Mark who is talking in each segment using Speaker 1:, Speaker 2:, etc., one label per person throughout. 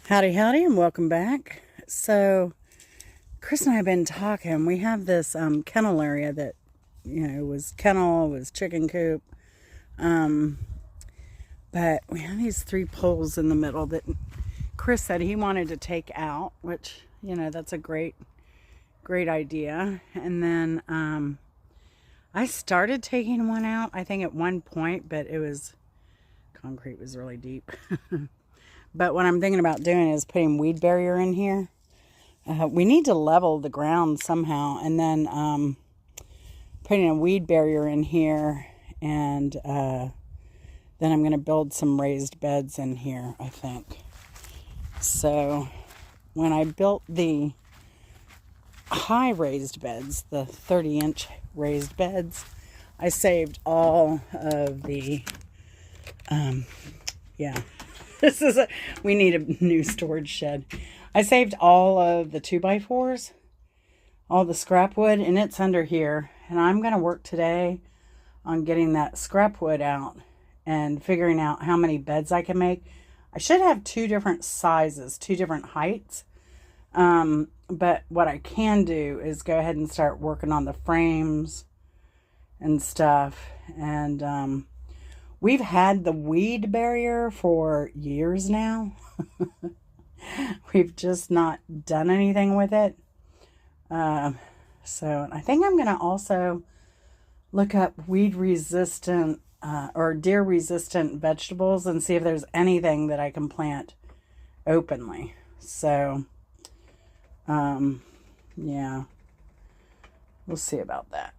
Speaker 1: Howdy, howdy, and welcome back. So, Chris and I have been talking. We have this kennel area that, was kennel, was chicken coop. But we have these 3 poles in the middle that Chris said he wanted to take out, which, that's a great idea. And then I started taking one out, I think at one point, but concrete was really deep. But what I'm thinking about doing is putting weed barrier in here. We need to level the ground somehow, and then putting a weed barrier in here, and then I'm going to build some raised beds in here, I think. So when I built the high raised beds, the 30-inch raised beds, I saved all of the, we need a new storage shed. I saved all of the 2x4s, all the scrap wood, and it's under here. And I'm going to work today on getting that scrap wood out and figuring out how many beds I can make. I should have 2 different sizes, 2 different heights. But what I can do is go ahead and start working on the frames and stuff. And we've had the weed barrier for years now. We've just not done anything with it. So I think I'm going to also look up weed resistant or deer resistant vegetables and see if there's anything that I can plant openly. So, yeah, we'll see about that.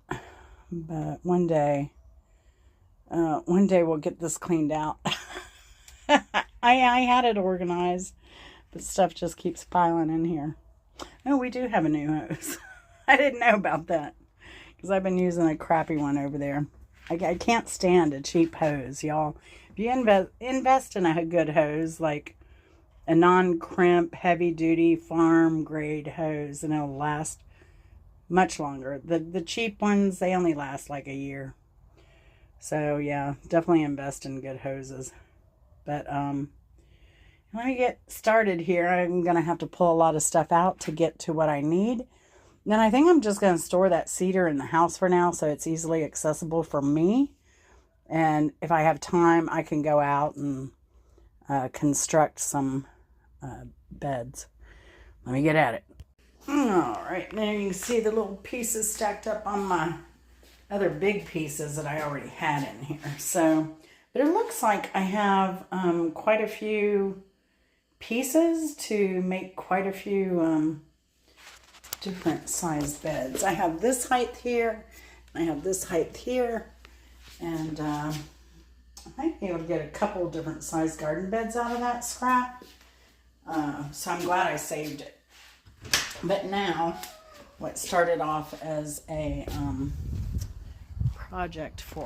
Speaker 1: But one day we'll get this cleaned out. I had it organized, but stuff just keeps piling in here. Oh, we do have a new hose. I didn't know about that because I've been using a crappy one over there. I can't stand a cheap hose, y'all. If you invest in a good hose, like a non-crimp, heavy-duty, farm-grade hose, and it'll last much longer. The cheap ones, they only last like a year. So, yeah, definitely invest in good hoses. But, let me get started here. I'm going to have to pull a lot of stuff out to get to what I need. Then I think I'm just going to store that cedar in the house for now so it's easily accessible for me. And if I have time, I can go out and construct some beds. Let me get at it. All right, there you can see the little pieces stacked up on my other big pieces that I already had in here. So, but it looks like I have quite a few pieces to make quite a few different sized beds. I have this height here, I have this height here, and I might be able to get a couple different sized garden beds out of that scrap. So I'm glad I saved it. But now, what started off as a project for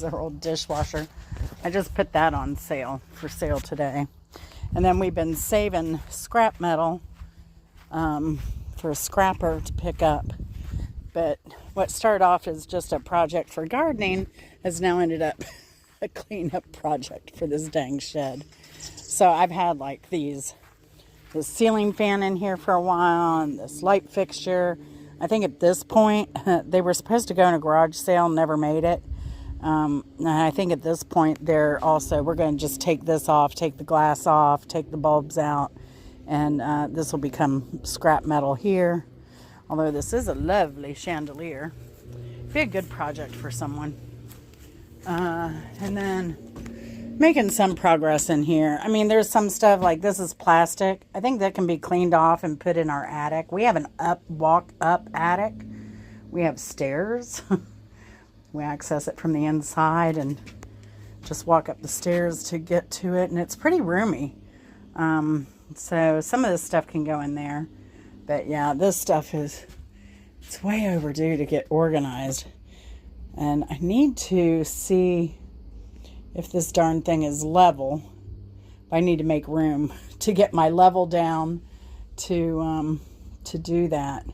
Speaker 1: our old dishwasher, I just put that on for sale today. And then we've been saving scrap metal for a scrapper to pick up. But what started off as just a project for gardening has now ended up a cleanup project for this dang shed. So I've had like this ceiling fan in here for a while, and this light fixture. I think at this point, they were supposed to go in a garage sale, never made it. And I think at this point, we're going to just take this off, take the glass off, take the bulbs out, and this will become scrap metal here. Although this is a lovely chandelier. Be a good project for someone. And then making some progress in here. I mean, there's some stuff like this is plastic. I think that can be cleaned off and put in our attic. We have an walk up attic. We have stairs. We access it from the inside and just walk up the stairs to get to it. And it's pretty roomy. So some of this stuff can go in there. But yeah, this stuff it's way overdue to get organized. And I need to see if this darn thing is level. I need to make room to get my level down to do that.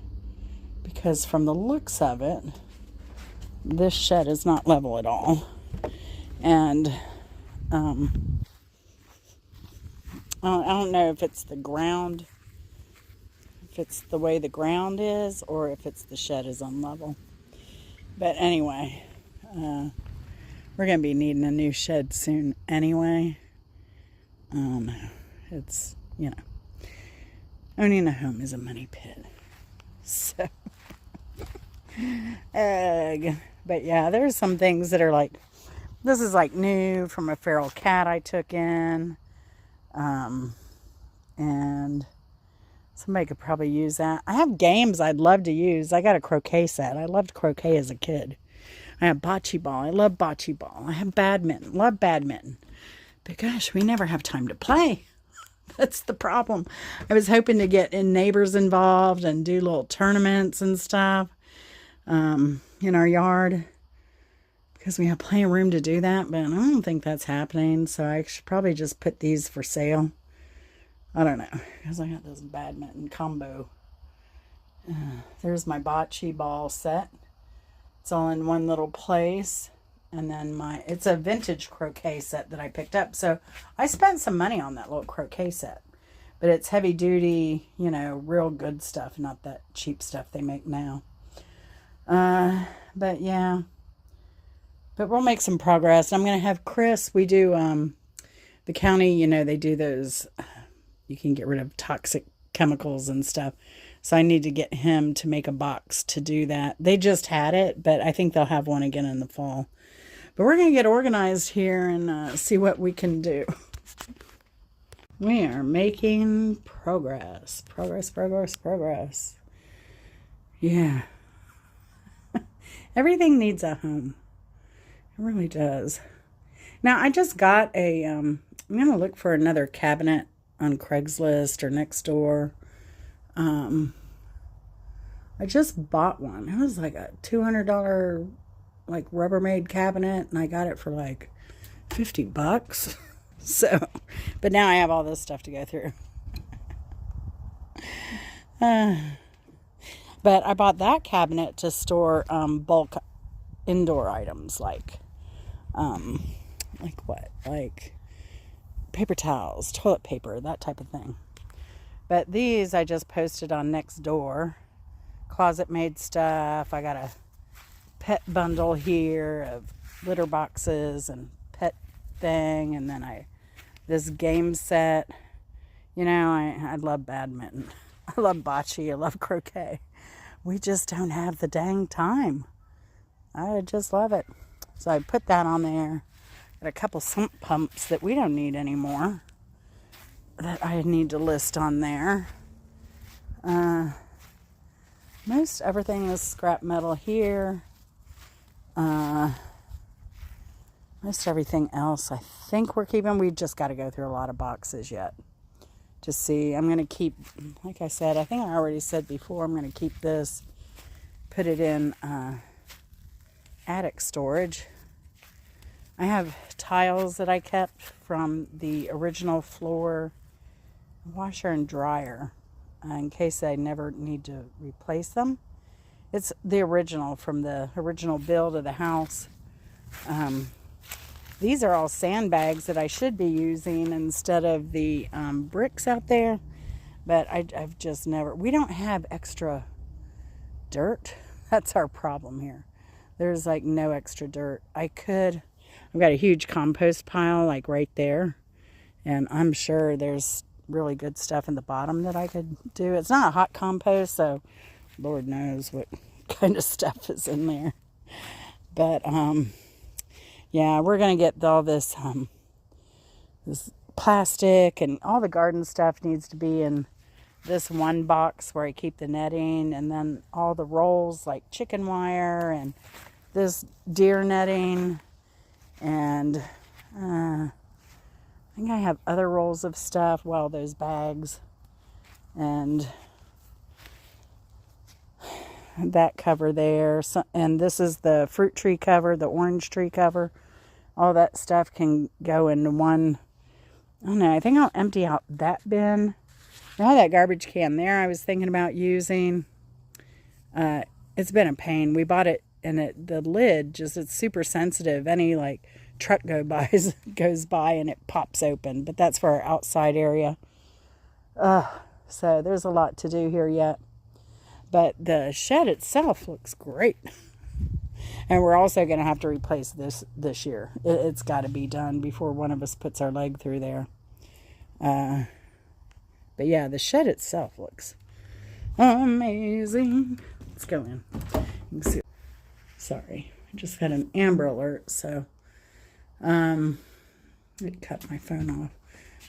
Speaker 1: Because from the looks of it, this shed is not level at all. And I don't know if it's the ground, if it's the way the ground is, or if it's the shed is on level. But anyway, we're going to be needing a new shed soon anyway. It's, owning a home is a money pit. So, but yeah, there's some things that are like, this is like new from a feral cat I took in. And somebody could probably use that. I have games I'd love to use. I got a croquet set. I loved croquet as a kid. I have bocce ball. I love bocce ball. I have badminton. Love badminton. But gosh, we never have time to play. That's the problem. I was hoping to get neighbors involved and do little tournaments and stuff in our yard, because we have plenty of room to do that, but I don't think that's happening. So I should probably just put these for sale. I don't know, because I got this badminton combo. There's my bocce ball set. It's all in one little place. And then it's a vintage croquet set that I picked up. So I spent some money on that little croquet set. But it's heavy duty, real good stuff, not that cheap stuff they make now. But yeah. But we'll make some progress. I'm going to have Chris, we do, the county, they do those, you can get rid of toxic chemicals and stuff. So I need to get him to make a box to do that. They just had it, but I think they'll have one again in the fall. But we're going to get organized here and see what we can do. We are making progress. Progress. Yeah. Everything needs a home. It really does. Now, I just got I'm going to look for another cabinet on Craigslist or Nextdoor. I just bought one. It was like a $200 Rubbermaid cabinet, and I got it for like $50. So, but now I have all this stuff to go through. But I bought that cabinet to store bulk indoor items like what? Like paper towels, toilet paper, that type of thing. But these I just posted on Nextdoor. Closet made stuff. I got a pet bundle here of litter boxes and pet thing, and then this game set. I love badminton. I love bocce. I love croquet. We just don't have the dang time. I just love it. So I put that on there. Got a couple sump pumps that we don't need anymore that I need to list on there. Most everything is scrap metal here. Most everything else I think we're keeping. We just got to go through a lot of boxes yet to see. I'm going to keep, like I said, I think I already said before, I'm going to keep this, put it in attic storage. I have tiles that I kept from the original floor washer and dryer in case I never need to replace them. It's the original from the original build of the house. These are all sandbags that I should be using instead of the bricks out there. But I've just never... We don't have extra dirt. That's our problem here. There's like no extra dirt. I've got a huge compost pile like right there. And I'm sure there's really good stuff in the bottom that I could do. It's not a hot compost, so Lord knows what kind of stuff is in there. But, yeah, we're going to get all this plastic, and all the garden stuff needs to be in this one box where I keep the netting, and then all the rolls like chicken wire and this deer netting, and I think I have other rolls of stuff, those bags, and that cover there. So, and this is the fruit tree cover, the orange tree cover. All that stuff can go in one. I don't know. I think I'll empty out that bin. I have that garbage can there I was thinking about using. It's been a pain. We bought it, and the lid it's super sensitive. Any truck goes by and it pops open. But that's for our outside area. So there's a lot to do here yet. But the shed itself looks great. And we're also going to have to replace this year. It's got to be done before one of us puts our leg through there. But yeah, the shed itself looks amazing. Let's go in. You can see. Sorry, I just got an Amber Alert, so it cut my phone off.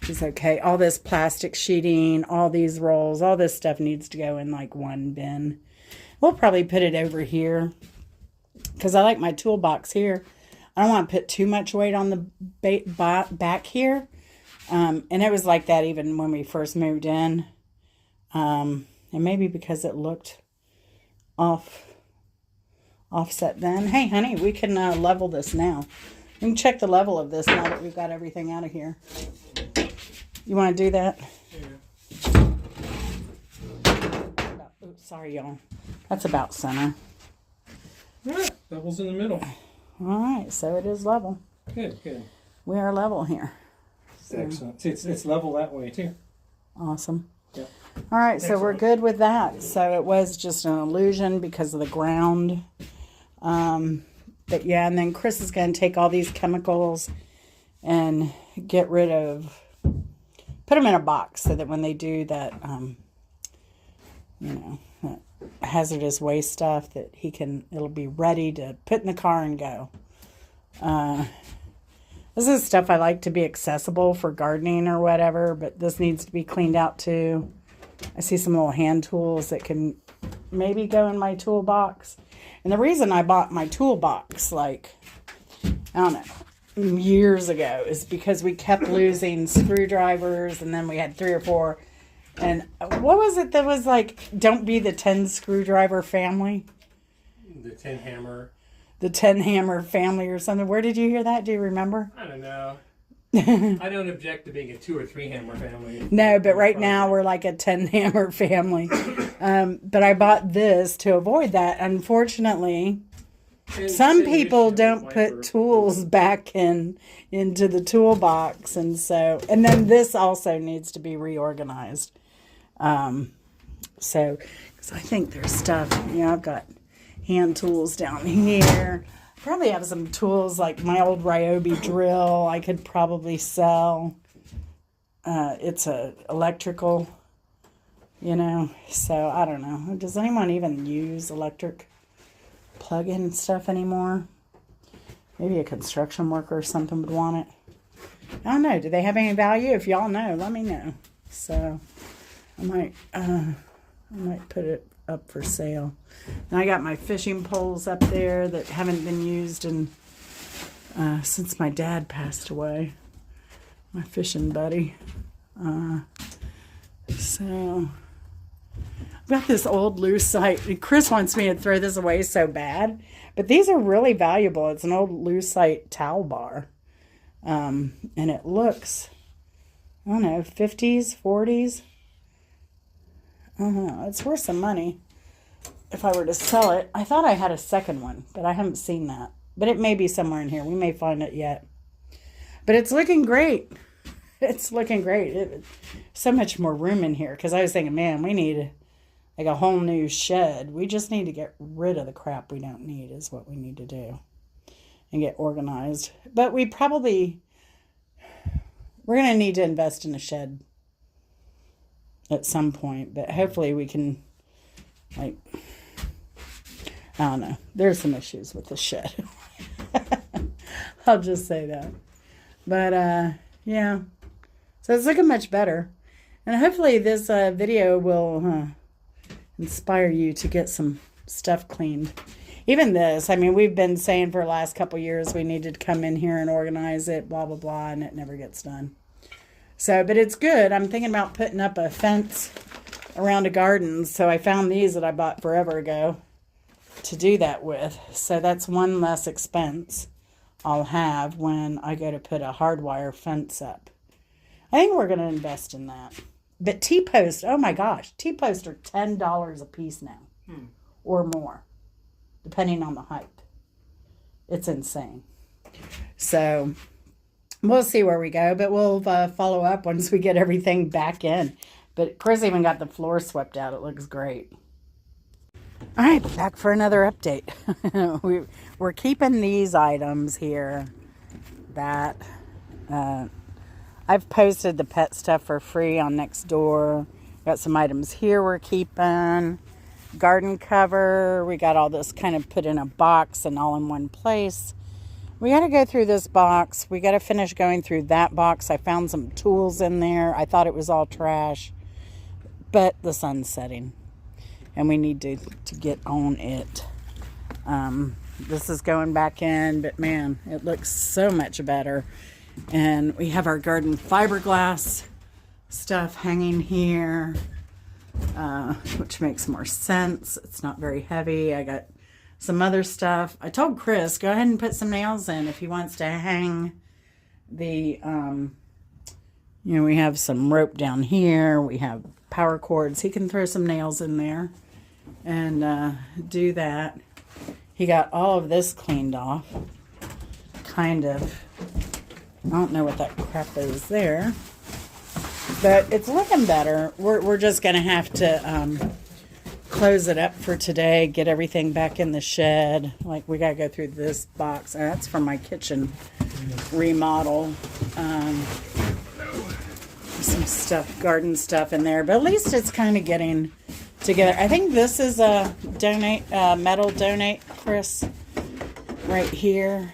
Speaker 1: It's okay. All this plastic sheeting, all these rolls, all this stuff needs to go in like one bin. We'll probably put it over here because I like my toolbox here. I don't want to put too much weight on the back here. And it was like that even when we first moved in. And maybe because it looked offset then. Hey, honey, we can level this now. We can check the level of this now that we've got everything out of here. You want to do that? Yeah. Oops, sorry, y'all. That's about center.
Speaker 2: Yeah, level's in the middle.
Speaker 1: All right, so it is level.
Speaker 2: Good, good.
Speaker 1: We are level here. So.
Speaker 2: Excellent. See, it's level that way, too.
Speaker 1: Awesome.
Speaker 2: Yeah.
Speaker 1: All right, so we're good with that. So it was just an illusion because of the ground. But yeah, and then Chris is going to take all these chemicals and get rid of, put them in a box so that when they do that, that hazardous waste stuff, that it'll be ready to put in the car and go. This is stuff I like to be accessible for gardening or whatever, but this needs to be cleaned out too. I see some little hand tools that can maybe go in my toolbox. And the reason I bought my toolbox, like, I don't know, years ago, is because we kept losing screwdrivers, and then we had 3 or 4. And what was it that was like, don't be the 10 screwdriver family?
Speaker 2: The 10 hammer.
Speaker 1: The 10 hammer family or something. Where did you hear that? Do you remember?
Speaker 2: I don't know. I don't object to being a 2 or 3 hammer family.
Speaker 1: No, but right now we're like a 10 hammer family. But I bought this to avoid that. Unfortunately, some people don't put tools back into the toolbox, and then this also needs to be reorganized. So, because I think there's stuff. I've got hand tools down here. Probably have some tools like my old Ryobi drill I could probably sell. It's a electrical, so I don't know. Does anyone even use electric plug-in stuff anymore? Maybe a construction worker or something would want it. I don't know. Do they have any value? If y'all know, let me know. So I might put it up for sale. And I got my fishing poles up there that haven't been used since my dad passed away. My fishing buddy. So I've got this old lucite. Chris wants me to throw this away so bad, but these are really valuable. It's an old lucite towel bar. And it looks, I don't know, 50s, 40s. I don't know. It's worth some money if I were to sell it. I thought I had a second one, but I haven't seen that. But it may be somewhere in here. We may find it yet. But it's looking great. It's looking great. So much more room in here. Because I was thinking, man, we need like a whole new shed. We just need to get rid of the crap we don't need is what we need to do. And get organized. But we're going to need to invest in a shed at some point. But hopefully we can, I don't know. There's some issues with the shed. I'll just say that. But, yeah. So it's looking much better. And hopefully this video will inspire you to get some stuff cleaned. Even this, we've been saying for the last couple years we needed to come in here and organize it, blah, blah, blah, and it never gets done. So, but it's good. I'm thinking about putting up a fence around a garden. So I found these that I bought forever ago to do that with. So that's one less expense I'll have when I go to put a hardwire fence up. I think we're going to invest in that. But T-posts, oh my gosh, T-posts are $10 a piece now or more, depending on the height. It's insane. So we'll see where we go, but we'll follow up once we get everything back in. But Chris even got the floor swept out. It looks great. All right, back for another update. We're keeping these items here that I've posted the pet stuff for free on Nextdoor. Got some items here we're keeping. Garden cover. We got all this kind of put in a box and all in one place. We got to go through this box. We got to finish going through that box. I found some tools in there. I thought it was all trash, but the sun's setting and we need to get on it. This is going back in, but man, it looks so much better. And we have our garden fiberglass stuff hanging here, which makes more sense. It's not very heavy. I got some other stuff. I told Chris, go ahead and put some nails in if he wants to hang the, we have some rope down here. We have power cords. He can throw some nails in there and do that. He got all of this cleaned off. Kind of. I don't know what that crap is there. But it's looking better. We're just going to have to close it up for today, get everything back in the shed. Like, we got to go through this box. That's from my kitchen remodel. Some stuff, garden stuff in there. But at least it's kind of getting together. I think this is a metal donate, Chris, right here.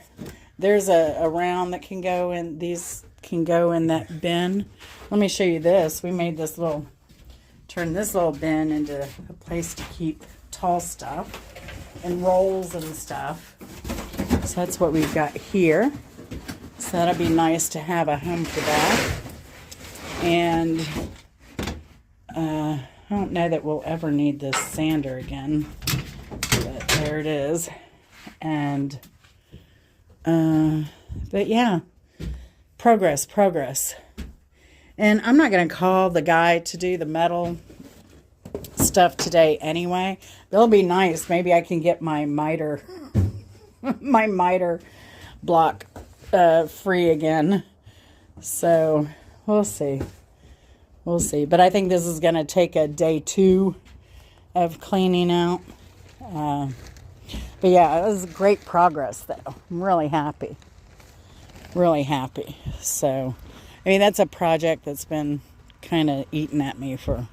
Speaker 1: There's a round that can go in. These can go in that bin. Let me show you this. We made this turn this little bin into a place to keep tall stuff and rolls and stuff. So that's what we've got here. So that'll be nice to have a home for that. And I don't know that we'll ever need this sander again, but there it is. And but yeah, progress. And I'm not going to call the guy to do the metal stuff today anyway. It'll be nice. Maybe I can get my miter block free again. So we'll see. But I think this is going to take a day 2 of cleaning out. But yeah, it was great progress though. I'm really happy. So, I mean, that's a project that's been kind of eating at me for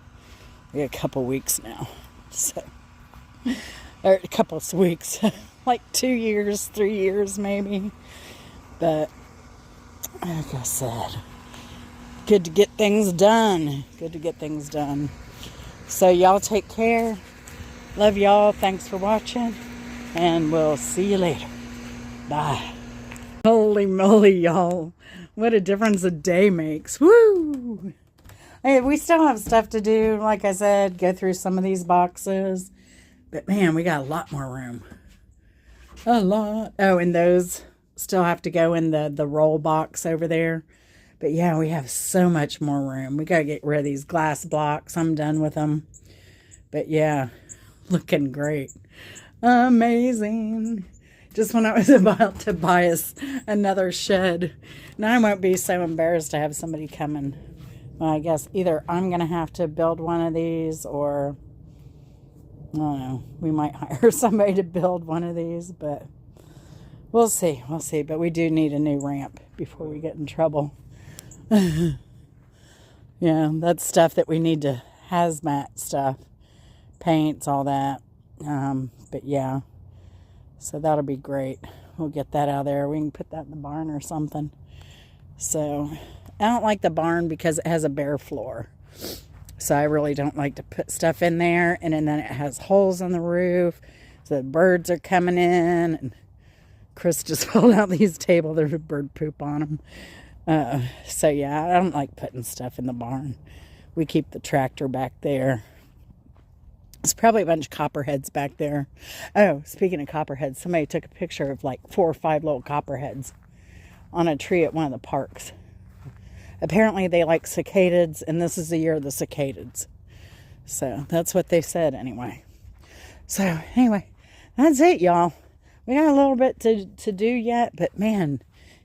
Speaker 1: a couple weeks now. So, or a couple of weeks, like 2 years, 3 years maybe. But, like I said, good to get things done. So, y'all take care. Love y'all. Thanks for watching. And we'll see you later. Bye. Holy moly, y'all. What a difference a day makes. Woo! Hey, we still have stuff to do. Like I said, go through some of these boxes. But man, we got a lot more room. A lot. Oh, and those still have to go in the roll box over there. But yeah, we have so much more room. We got to get rid of these glass blocks. I'm done with them. But yeah, looking great. Amazing. Just when I was about to buy us another shed. Now I won't be so embarrassed to have somebody come in. Well, I guess either I'm going to have to build one of these or, I don't know, we might hire somebody to build one of these, but we'll see. But we do need a new ramp before we get in trouble. Yeah, that's stuff that we need to hazmat stuff. Paints, all that. But yeah, so that'll be great. We'll get that out of there. We can put that in the barn or something. So I don't like the barn because it has a bare floor. So I really don't like to put stuff in there. And then it has holes on the roof. So the birds are coming in. And Chris just pulled out these tables. There's bird poop on them. So yeah, I don't like putting stuff in the barn. We keep the tractor back there. There's probably a bunch of copperheads back there. Oh, speaking of copperheads, somebody took a picture of like 4 or 5 little copperheads on a tree at one of the parks. Apparently they like cicadas, and this is the year of the cicadas. So that's what they said anyway. So anyway, that's it, y'all. we got a little bit to do yet, but man,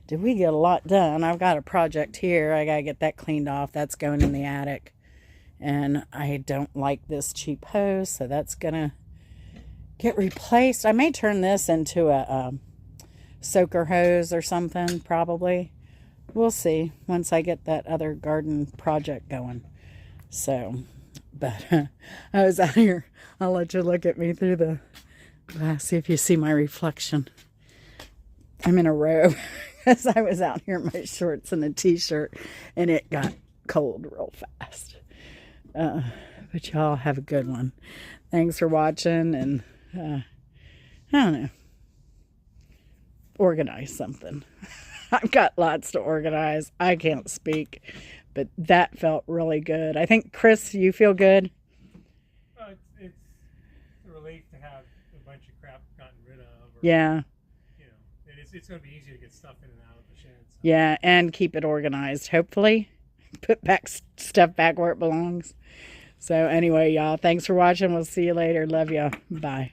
Speaker 1: did we get a lot done. I've got a project here. I got to get that cleaned off. That's going in the attic. And I don't like this cheap hose, so that's going to get replaced. I may turn this into a soaker hose or something, probably. We'll see once I get that other garden project going. So, but I was out here. I'll let you look at me through the glass, see if you see my reflection. I'm in a robe because I was out here in my shorts and a t-shirt, and it got cold real fast. But y'all have a good one. Thanks for watching, and I don't know, organize something. I've got lots to organize. I can't speak, but that felt really good. I think, Chris, you feel good?
Speaker 2: It's a relief to have a bunch of crap gotten rid of. Or,
Speaker 1: Yeah.
Speaker 2: You know, it's going to be easier to get stuff in and out of the shed. So.
Speaker 1: Yeah, and keep it organized, hopefully. Put back stuff back where it belongs. So anyway, y'all, thanks for watching. We'll see you later. Love y'all. Bye.